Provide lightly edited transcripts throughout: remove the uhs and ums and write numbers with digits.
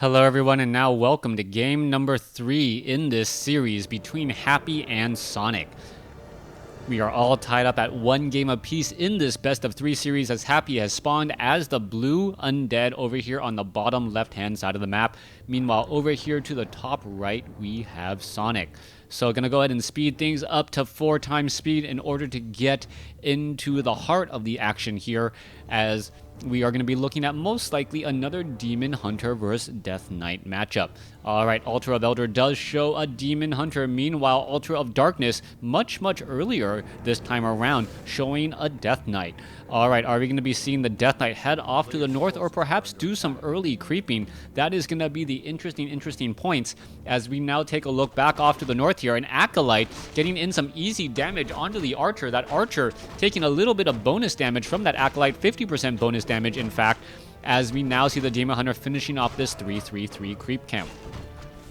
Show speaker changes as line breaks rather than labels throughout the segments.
Hello everyone, and now welcome to game number 3 in this series between Happy and Sonik. We are all tied up at 1 game apiece in this best of 3 series, as Happy has spawned as the blue Undead over here on the bottom left hand side of the map. Meanwhile, over here to the top right we have Sonik. So gonna go ahead and speed things up to 4 times speed in order to get into the heart of the action here, as we are going to be looking at most likely another Demon Hunter versus Death Knight matchup. Alright, Altar of Elder does show a Demon Hunter. Meanwhile, Altar of Darkness, much earlier this time around, showing a Death Knight. Alright, are we going to be seeing the Death Knight head off to the north or perhaps do some early creeping? That is going to be the interesting points as we now take a look back off to the north here. An Acolyte getting in some easy damage onto the Archer. That Archer taking a little bit of bonus damage from that Acolyte, 50% bonus damage in fact, as we now see the Demon Hunter finishing off this 3-3-3 creep camp.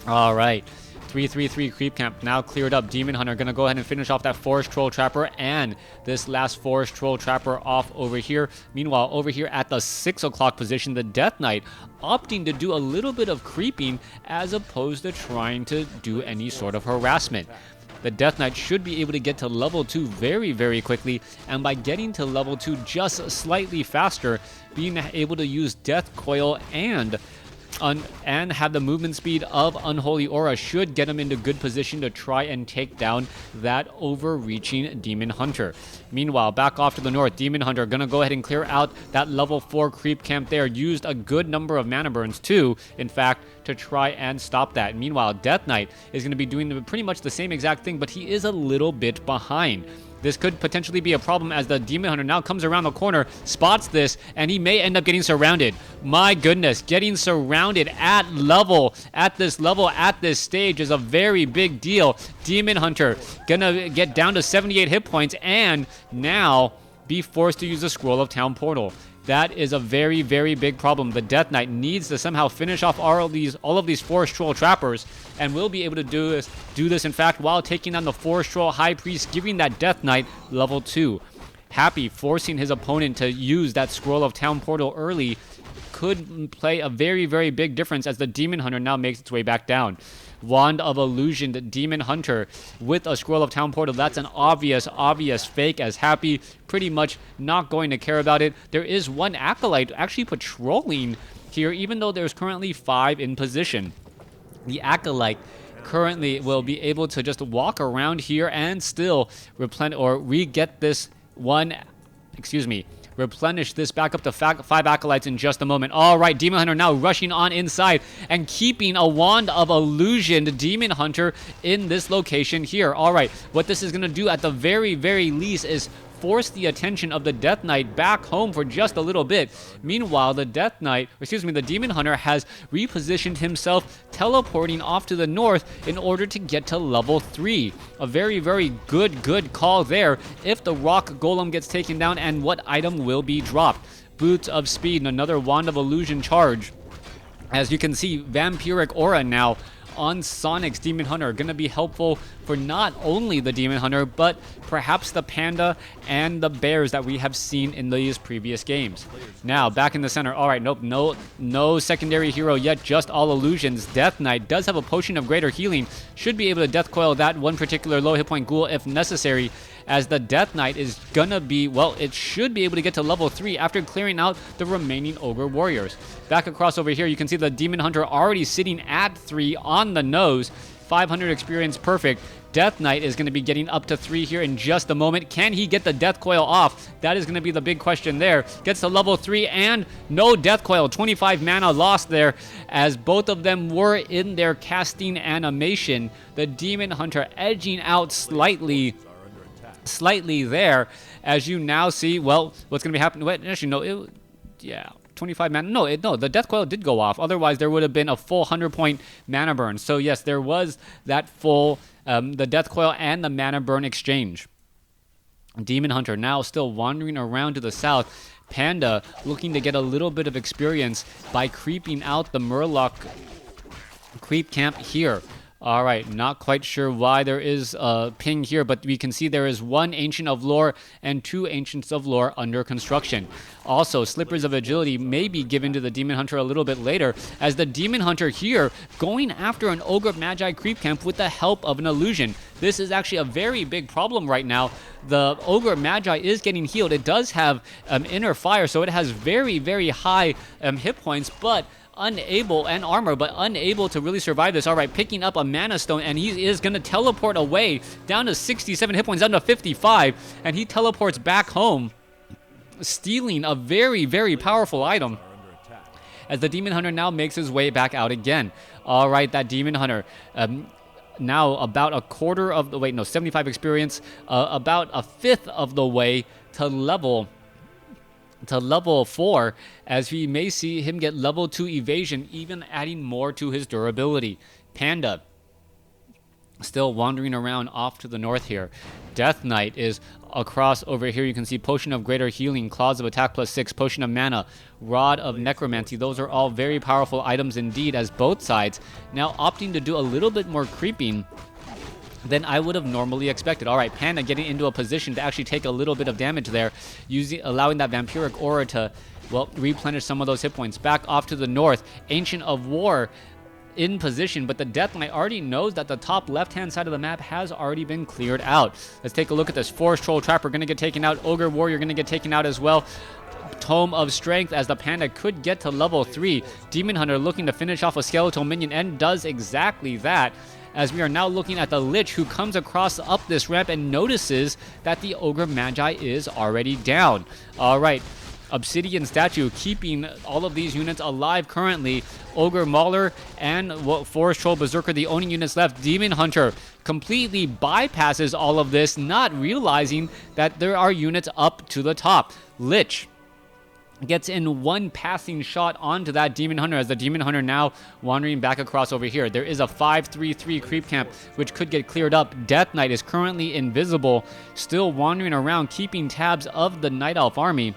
Alright, 3-3-3 creep camp now cleared up. Demon Hunter gonna go ahead and finish off that Forest Troll Trapper and this last Forest Troll Trapper off over here. Meanwhile, over here at the 6 o'clock position, the Death Knight opting to do a little bit of creeping as opposed to trying to do any sort of harassment. The Death Knight should be able to get to level 2 very quickly, and by getting to level 2 just slightly faster, being able to use Death Coil and have the movement speed of Unholy Aura should get him into good position to try and take down that overreaching Demon Hunter. Meanwhile, back off to the north, Demon Hunter gonna go ahead and clear out that level 4 creep camp there. Used a good number of mana burns too, in fact, to try and stop that. Meanwhile, Death Knight is gonna be doing pretty much the same exact thing, but he is a little bit behind. This could potentially be a problem as the Demon Hunter now comes around the corner, spots this, and he may end up getting surrounded. My goodness, getting surrounded at this stage is a very big deal. Demon Hunter gonna get down to 78 hit points and now be forced to use the Scroll of Town Portal. That is a very big problem. The Death Knight needs to somehow finish off all of these Forest Troll Trappers, and will be able to do this in fact while taking on the Forest Troll High Priest, giving that Death Knight level 2. Happy forcing his opponent to use that Scroll of Town Portal early could play a very big difference as the Demon Hunter now makes its way back down. Wand of Illusion, the Demon Hunter with a Scroll of Town Portal. That's an obvious fake, as Happy pretty much not going to care about it. There is one Acolyte actually patrolling here, even though there's currently 5 in position. The Acolyte currently will be able to just walk around here and still replenish this back up to 5 Acolytes in just a moment. Alright, Demon Hunter now rushing on inside and keeping a Wand of Illusion, the Demon Hunter, in this location here. Alright, what this is going to do at the very least is force the attention of the Death Knight back home for just a little bit. Meanwhile, the Demon Hunter has repositioned himself, teleporting off to the north in order to get to level 3. A very good call there if the Rock Golem gets taken down and what item will be dropped. Boots of Speed and another Wand of Illusion charge. As you can see, Vampiric Aura now on Sonic's Demon Hunter, going to be helpful for not only the Demon Hunter, but perhaps the Panda and the Bears that we have seen in these previous games. Now, back in the center. Alright, nope, no secondary hero yet, just all illusions. Death Knight does have a Potion of Greater Healing, should be able to Death Coil that one particular low hit point ghoul if necessary, as the Death Knight is gonna be, well, it should be able to get to level 3 after clearing out the remaining Ogre Warriors. Back across over here, you can see the Demon Hunter already sitting at 3 on the nose. 500 experience, perfect. Death Knight is going to be getting up to 3 here in just a moment. Can he get the Death Coil off? That is going to be the big question there. Gets to level 3 and no Death Coil. 25 mana lost there as both of them were in their casting animation. The Demon Hunter edging out slightly there, as you now see, well, what's going to be happening. Actually, no, 25 mana. No, the Death Coil did go off. Otherwise, there would have been a full 100 point mana burn. So yes, there was that full, the Death Coil and the mana burn exchange. Demon Hunter now still wandering around to the south. Panda looking to get a little bit of experience by creeping out the Murloc creep camp here. All right, not quite sure why there is a ping here, but we can see there is 1 Ancient of Lore and 2 Ancients of Lore under construction. Also, Slippers of Agility may be given to the Demon Hunter a little bit later, as the Demon Hunter here going after an Ogre Magi creep camp with the help of an illusion. This is actually a very big problem right now. The Ogre Magi is getting healed. It does have inner fire, so it has very, very high hit points, but unable, and armor, but unable to really survive this. All right, picking up a mana stone, and he is going to teleport away down to 67 hit points, down to 55, and he teleports back home, stealing a very, very powerful item, as the Demon Hunter now makes his way back out again. All right, that Demon Hunter, now about a quarter of the way, no, 75 experience, about a fifth of the way to level 4, as we may see him get level 2 evasion, even adding more to his durability. Panda still wandering around off to the north here. Death Knight is across over here. You can see Potion of Greater Healing, Claws of Attack +6, Potion of Mana, Rod of Necromancy. Those are all very powerful items indeed, as both sides now opting to do a little bit more creeping than I would have normally expected. All right, Panda getting into a position to actually take a little bit of damage there, allowing that Vampiric Aura to, well, replenish some of those hit points. Back off to the north, Ancient of War in position, but the Death Knight already knows that the top left-hand side of the map has already been cleared out. Let's take a look at this. Forest Troll Trapper going to get taken out. Ogre Warrior going to get taken out as well. Tome of Strength, as the Panda could get to level 3. Demon Hunter looking to finish off a skeletal minion, and does exactly that, as we are now looking at the Lich, who comes across up this ramp and notices that the Ogre Magi is already down. All right, Obsidian Statue keeping all of these units alive currently. Ogre Mauler and Forest Troll Berserker, the only units left. Demon Hunter completely bypasses all of this, not realizing that there are units up to the top. Lich gets in one passing shot onto that Demon Hunter, as the Demon Hunter now wandering back across over here. There is a 5-3-3 creep camp, which could get cleared up. Death Knight is currently invisible, still wandering around, keeping tabs of the Night Elf army,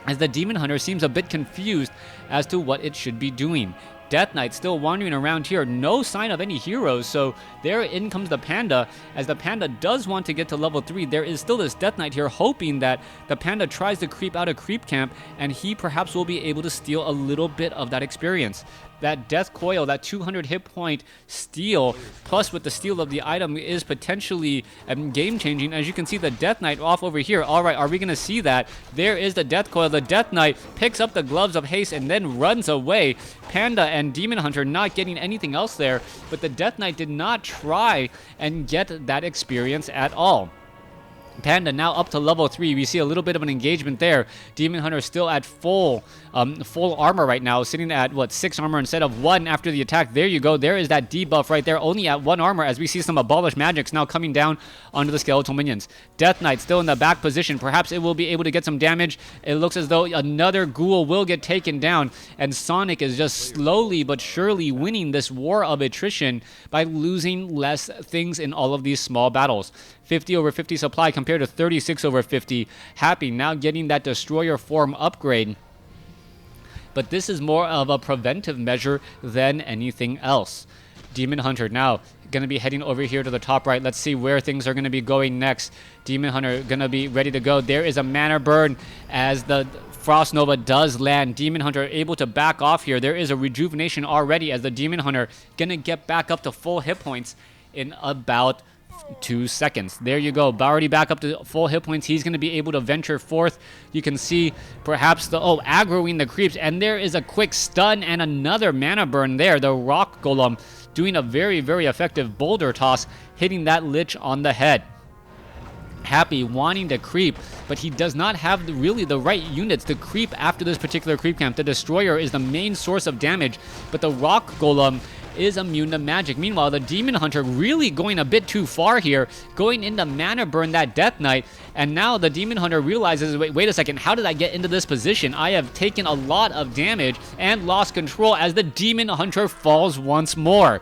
as the Demon Hunter seems a bit confused as to what it should be doing. Death Knight still wandering around here, no sign of any heroes, so there in comes the Panda, as the Panda does want to get to level 3. There is still this Death Knight here, hoping that the Panda tries to creep out a creep camp, and he perhaps will be able to steal a little bit of that experience. That Death Coil, that 200 hit point steal, plus with the steal of the item, is potentially game-changing. As you can see, the Death Knight off over here. All right, are we going to see that? There is the Death Coil. The Death Knight picks up the Gloves of Haste and then runs away. Panda and Demon Hunter not getting anything else there, but the Death Knight did not try and get that experience at all. Panda now up to level 3. We see a little bit of an engagement there. Demon Hunter still at full armor right now, sitting at, what, 6 armor instead of 1 after the attack. There you go. There is that debuff right there, only at 1 armor, as we see some abolished magics now coming down onto the skeletal minions. Death Knight still in the back position. Perhaps it will be able to get some damage. It looks as though another ghoul will get taken down, and Sonik is just slowly but surely winning this war of attrition by losing less things in all of these small battles. 50 over 50 supply compared to 36 over 50. Happy now getting that Destroyer form upgrade. But this is more of a preventive measure than anything else. Demon Hunter now going to be heading over here to the top right. Let's see where things are going to be going next. Demon Hunter going to be ready to go. There is a mana burn as the Frost Nova does land. Demon Hunter able to back off here. There is a rejuvenation already, as the Demon Hunter going to get back up to full hit points in about 2 seconds. There you go. Already back up to full hit points. He's going to be able to venture forth. You can see perhaps aggroing the creeps, and there is a quick stun and another mana burn there. The Rock Golem doing a very, very effective boulder toss, hitting that Lich on the head. Happy wanting to creep, but he does not have really the right units to creep after this particular creep camp. The Destroyer is the main source of damage, but the Rock Golem is immune to magic. Meanwhile, the Demon Hunter really going a bit too far here, going into mana burn that Death Knight, and now the Demon Hunter realizes, wait a second, how did I get into this position? I have taken a lot of damage and lost control, as the Demon Hunter falls once more.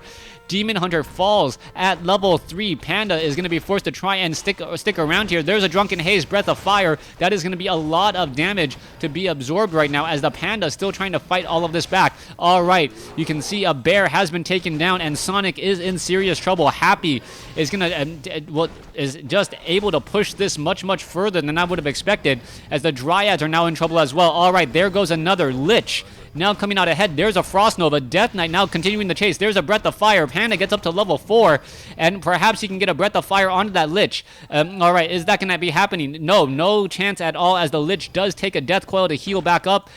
Demon Hunter falls at level 3. Panda is going to be forced to try and stick around here. There's a Drunken Haze, Breath of Fire. That is going to be a lot of damage to be absorbed right now as the Panda is still trying to fight all of this back. All right, you can see a bear has been taken down and Sonik is in serious trouble. Happy is going to, is just able to push this much further than I would have expected, as the Dryads are now in trouble as well. All right, there goes another Lich. Now coming out ahead, there's a Frost Nova. Death Knight now continuing the chase. There's a Breath of Fire. Panda gets up to level 4, and perhaps he can get a Breath of Fire onto that Lich. All right, is that going to be happening? No chance at all, as the Lich does take a Death Coil to heal back up.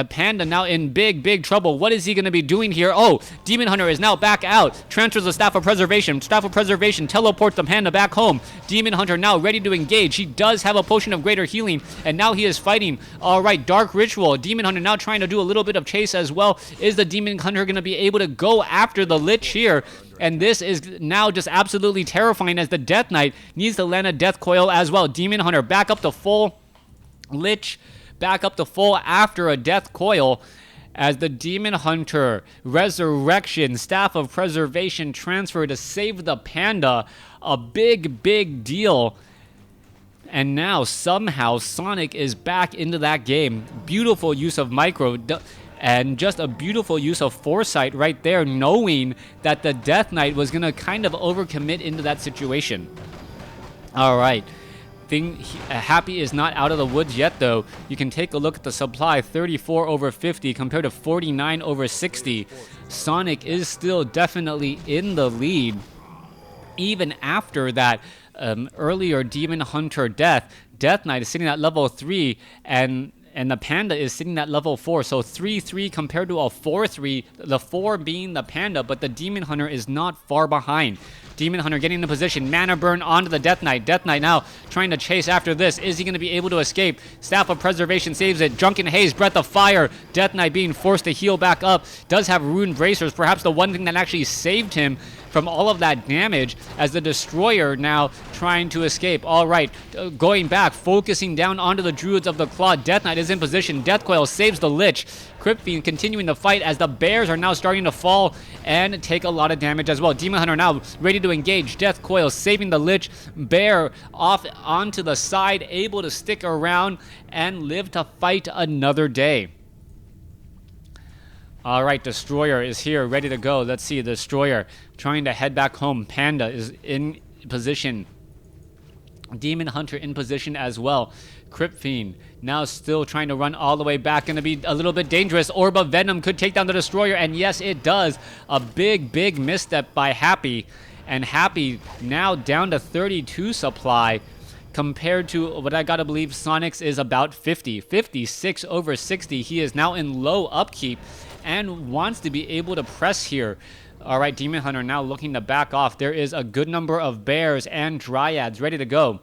Panda now in big trouble. What is he going to be doing here? Oh, Demon Hunter is now back out. Transfers the Staff of Preservation. Staff of Preservation teleports the Panda back home. Demon Hunter now ready to engage. He does have a Potion of Greater Healing, and now he is fighting. All right, Dark Ritual. Demon Hunter now trying to do a little bit of chase as well. Is the Demon Hunter going to be able to go after the Lich here? And this is now just absolutely terrifying, as the Death Knight needs to land a Death Coil as well. Demon Hunter back up to full. Lich back up to full after a Death Coil, as the Demon Hunter Resurrection Staff of Preservation transfer to save the Panda. A big deal. And now somehow Sonik is back into that game. Beautiful use of micro and just a beautiful use of foresight right there, knowing that the Death Knight was going to kind of overcommit into that situation. All right. Happy is not out of the woods yet, though. You can take a look at the supply, 34 over 50 compared to 49 over 60. Sonik is still definitely in the lead, even after that earlier Demon Hunter death. Death Knight is sitting at level 3, and the Panda is sitting at level 4. So 3-3 compared to a 4-3, the 4 being the Panda, but the Demon Hunter is not far behind. Demon Hunter getting into position. Mana Burn onto the Death Knight. Death Knight now trying to chase after this. Is he going to be able to escape? Staff of Preservation saves it. Drunken Haze, Breath of Fire. Death Knight being forced to heal back up. Does have Rune Bracers. Perhaps the one thing that actually saved him from all of that damage, as the Destroyer now trying to escape. All right, going back, focusing down onto the Druids of the Claw. Death Knight is in position. Death Coil saves the Lich. Crypt Fiend continuing to fight, as the bears are now starting to fall and take a lot of damage as well. Demon Hunter now ready to engage. Death Coil saving the Lich. Bear off onto the side, able to stick around and live to fight another day. All right, Destroyer is here, ready to go. Let's see, Destroyer trying to head back home. Panda is in position. Demon Hunter in position as well. Crypt Fiend now still trying to run all the way back. Going to be a little bit dangerous. Orb of Venom could take down the Destroyer, and yes, it does. A big misstep by Happy. And Happy now down to 32 supply, compared to what I gotta believe Sonic's is about 50. 56 over 60. He is now in low upkeep and wants to be able to press here. All right, Demon Hunter now looking to back off. There is a good number of bears and dryads ready to go.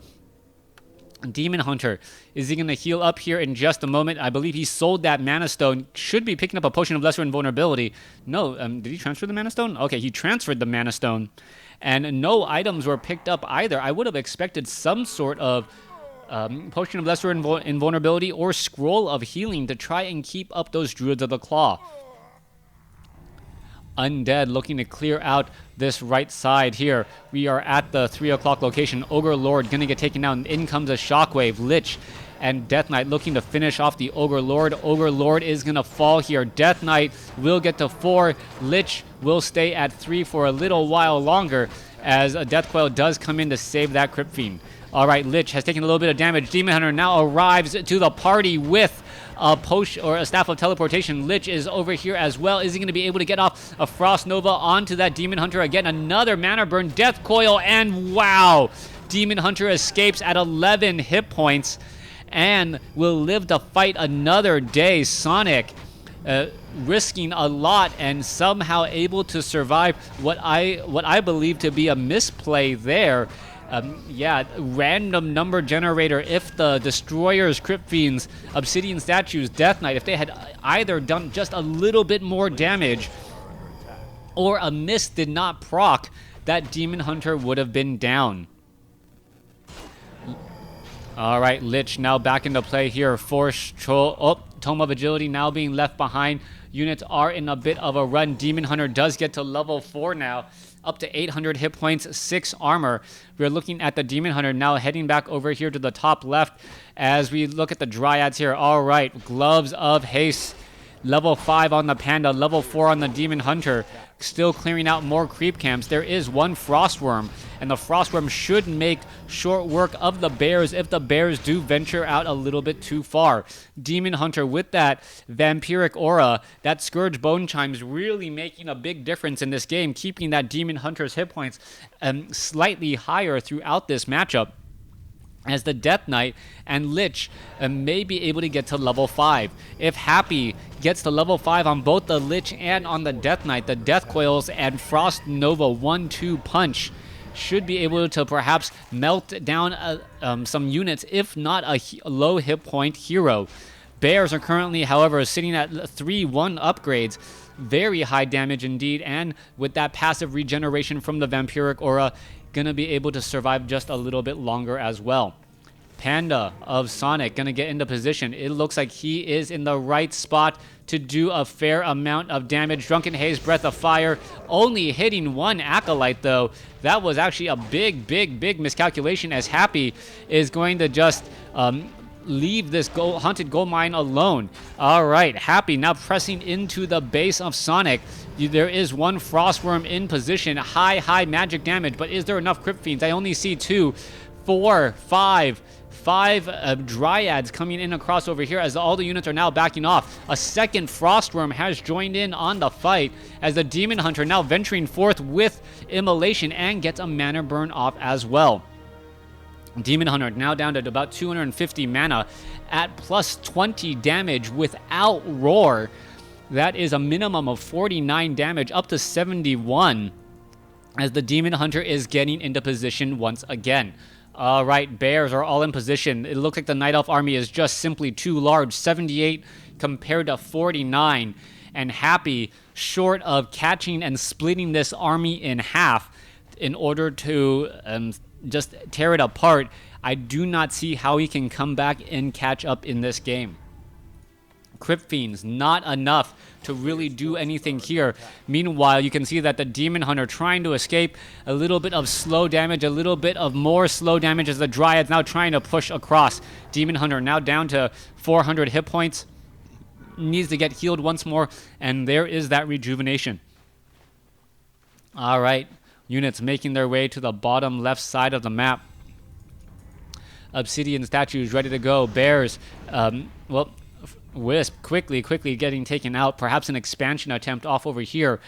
Demon Hunter, is he going to heal up here in just a moment? I believe he sold that Mana Stone. Should be picking up a Potion of Lesser Invulnerability. No, did he transfer the Mana Stone? Okay, he transferred the Mana Stone. And no items were picked up either. I would have expected some sort of Potion of Lesser Invulnerability or Scroll of Healing to try and keep up those Druids of the Claw. Undead looking to clear out this right side here. We are at the 3 o'clock location. Ogre Lord going to get taken down. In comes a Shockwave. Lich and Death Knight looking to finish off the Ogre Lord. Ogre Lord is going to fall here. Death Knight will get to 4. Lich will stay at 3 for a little while longer, as a Death Coil does come in to save that Crypt Fiend. All right, Lich has taken a little bit of damage. Demon Hunter now arrives to the party with a potion or a Staff of Teleportation. Lich is over here as well. Is he going to be able to get off a Frost Nova onto that Demon Hunter again? Another Mana Burn, Death Coil, and wow! Demon Hunter escapes at 11 hit points and will live to fight another day. Sonik risking a lot and somehow able to survive what I believe to be a misplay there. Yeah, random number generator. If the Destroyers, Crypt Fiends, Obsidian Statues, Death Knight, if they had either done just a little bit more damage or a miss did not proc, that Demon Hunter would have been down. All right, Lich now back into play here. Force Troll. Oh, Tome of Agility now being left behind. Units are in a bit of a run. Demon Hunter does get to level 4 now, up to 800 hit points, 6 armor. We're looking at the Demon Hunter now heading back over here to the top left as we look at the Dryads here. All right, Gloves of Haste. Level 5 on the Panda, level 4 on the Demon Hunter. Still clearing out more creep camps. There is one Frostworm, and the Frostworm should make short work of the bears if the bears do venture out a little bit too far. Demon Hunter with that vampiric aura, that Scourge Bone Chimes really making a big difference in this game, keeping that Demon Hunter's hit points slightly higher throughout this matchup, as the Death Knight and Lich may be able to get to level 5. If Happy gets to level 5 on both the Lich and on the Death Knight, the Death Coils and Frost Nova 1-2 punch should be able to perhaps melt down some units, if not a low hit point hero. Bears are currently, however, sitting at 3-1 upgrades. Very high damage indeed, and with that passive regeneration from the Vampiric Aura, gonna be able to survive just a little bit longer as well. Panda of Sonik gonna get into position. It looks like he is in the right spot to do a fair amount of damage. Drunken Haze, Breath of Fire, only hitting one Acolyte though. That was actually a big miscalculation, as Happy is going to just leave this haunted gold mine alone. All right, Happy now pressing into the base of Sonik. There is one Frostworm in position. High magic damage, but is there enough Crypt Fiends? I only see 2, 4, 5 Dryads coming in across over here, as all the units are now backing off. A second Frostworm has joined in on the fight, as the Demon Hunter now venturing forth with Immolation and gets a mana burn off as well. Demon Hunter now down to about 250 mana at plus 20 damage without Roar. That is a minimum of 49 damage, up to 71, as the Demon Hunter is getting into position once again. All right, Bears are all in position. It looks like the Night Elf army is just simply too large, 78 compared to 49, and Happy, short of catching and splitting this army in half in order to just tear it apart, I do not see how he can come back and catch up in this game. Crypt Fiends, not enough to really do anything here. Meanwhile, you can see that the Demon Hunter trying to escape, a little bit of slow damage, a little bit of more slow damage as the Dryad's now trying to push across. Demon Hunter now down to 400 hit points, needs to get healed once more, and there is that rejuvenation. All right, units making their way to the bottom left side of the map. Obsidian statues ready to go. Bears, Wisp quickly getting taken out. Perhaps an expansion attempt off over here,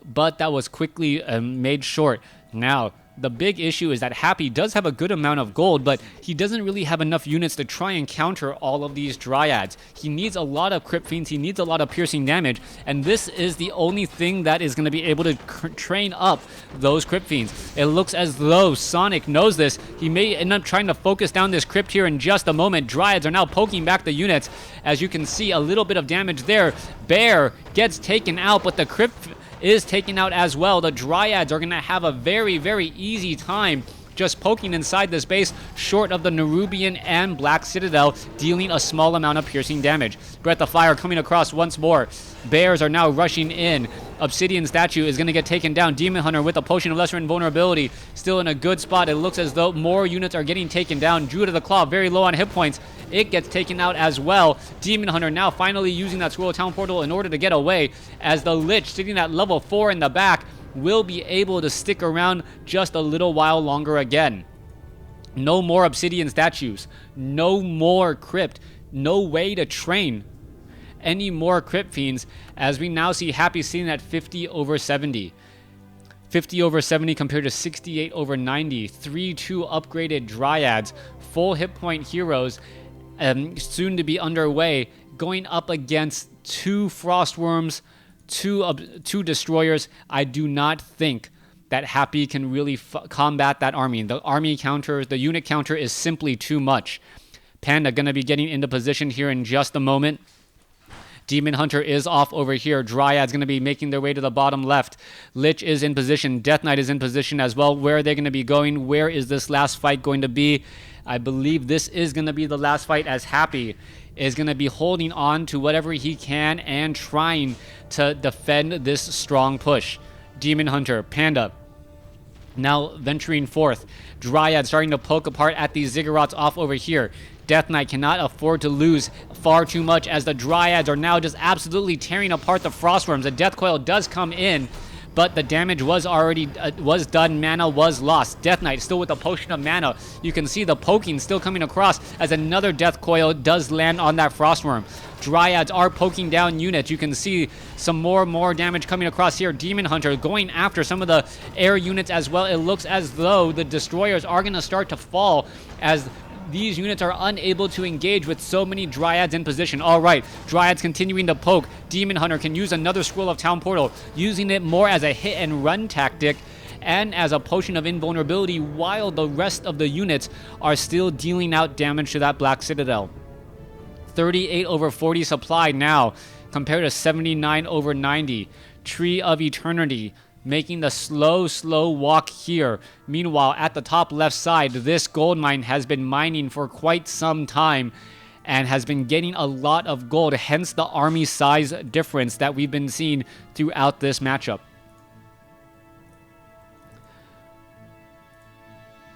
but that was quickly made short. Now, the big issue is that Happy does have a good amount of gold, but he doesn't really have enough units to try and counter all of these Dryads. He needs a lot of Crypt Fiends, he needs a lot of piercing damage, and this is the only thing that is going to be able to train up those Crypt Fiends. It looks as though Sonik knows this. He may end up trying to focus down this Crypt here in just a moment. Dryads are now poking back the units. As you can see, a little bit of damage there. Bear gets taken out, but the Crypt is taken out as well. The Dryads are going to have a very easy time just poking inside this base, short of the Nerubian and Black Citadel, dealing a small amount of piercing damage. Breath of Fire coming across once more. Bears are now rushing in. Obsidian statue is going to get taken down. Demon Hunter with a potion of lesser invulnerability, still in a good spot. It looks as though more units are getting taken down. Druid of the Claw very low on hit points. It gets taken out as well. Demon Hunter now finally using that Scroll of Town portal in order to get away, as the Lich, sitting at level 4 in the back, will be able to stick around just a little while longer again. No more Obsidian statues. No more Crypt. No way to train any more Crypt Fiends, as we now see Happy sitting at 50 over 70. 50 over 70 compared to 68 over 90. 3-2 upgraded Dryads. Full hit point heroes soon to be underway, going up against 2 Frostworms, 2 Destroyers. I do not think that Happy can really combat that army. The army counter, the unit counter is simply too much. Panda going to be getting into position here in just a moment. Demon Hunter is off over here. Dryad's going to be making their way to the bottom left. Lich is in position. Death Knight is in position as well. Where are they going to be going? Where is this last fight going to be? I believe this is going to be the last fight, as Happy is going to be holding on to whatever he can and trying to defend this strong push. Demon Hunter, Panda, now venturing forth. Dryad starting to poke apart at these Ziggurats off over here. Death Knight cannot afford to lose far too much as the Dryads are now just absolutely tearing apart the Frostworms. The Death Coil does come in, but the damage was already was done. Mana was lost. Death Knight still with a potion of mana. You can see the poking still coming across as another Death Coil does land on that Frostworm. Dryads are poking down units. You can see some more damage coming across here. Demon Hunter going after some of the air units as well. It looks as though the destroyers are going to start to fall as these units are unable to engage with so many Dryads in position. All right, Dryads continuing to poke. Demon Hunter can use another Scroll of Town Portal, using it more as a hit and run tactic and as a potion of invulnerability, while the rest of the units are still dealing out damage to that Black Citadel. 38 over 40 supply now compared to 79 over 90. Tree of Eternity making the slow walk here. Meanwhile, at the top left side, this gold mine has been mining for quite some time and has been getting a lot of gold, hence the army size difference that we've been seeing throughout this matchup.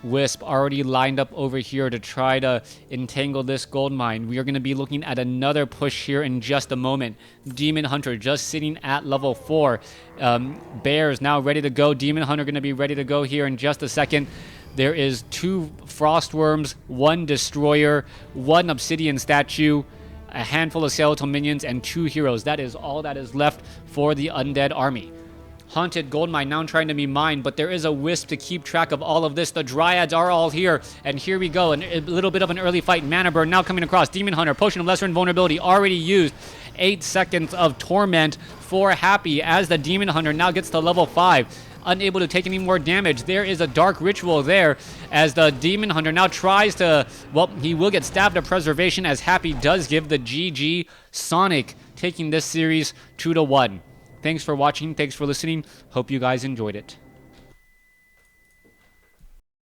Wisp already lined up over here to try to entangle this gold mine. We are going to be looking at another push here in just a moment. Demon Hunter just sitting at level 4. Bears now ready to go. Demon Hunter going to be ready to go here in just a second. There is 2 Frostworms, 1 Destroyer, 1 Obsidian Statue, a handful of Skeletal Minions, and 2 Heroes. That is all that is left for the Undead army. Haunted Gold Mine now trying to be mined, but there is a Wisp to keep track of all of this. The Dryads are all here, and here we go. A little bit of an early fight. Mana Burn now coming across. Demon Hunter, Potion of Lesser Invulnerability already used. 8 seconds of Torment for Happy as the Demon Hunter now gets to level 5. Unable to take any more damage. There is a Dark Ritual there as the Demon Hunter now tries to, well, he will get stabbed to Preservation as Happy does give the GG. Sonik taking this series 2-1. Thanks for watching. Thanks for listening. Hope you guys enjoyed it.